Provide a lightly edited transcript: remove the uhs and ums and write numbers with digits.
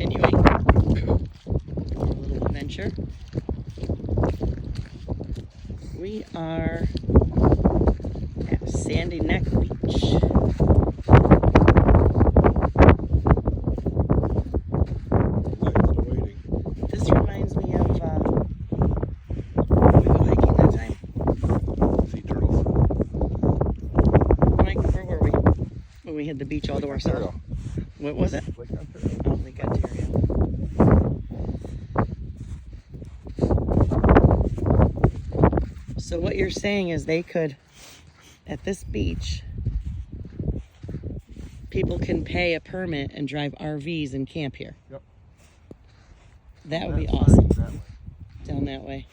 continuing our little adventure. We are at Sandy Neck Beach. This reminds me of we go hiking that time. Sea turtles. Mike, where were we? When we had the beach all to ourselves. What was it? Lake Ontario. Oh, Lake Ontario. So what you're saying is they could, at this beach, people can pay a permit and drive RVs and camp here. Yep. That would be That's awesome. right, that way. Down that way.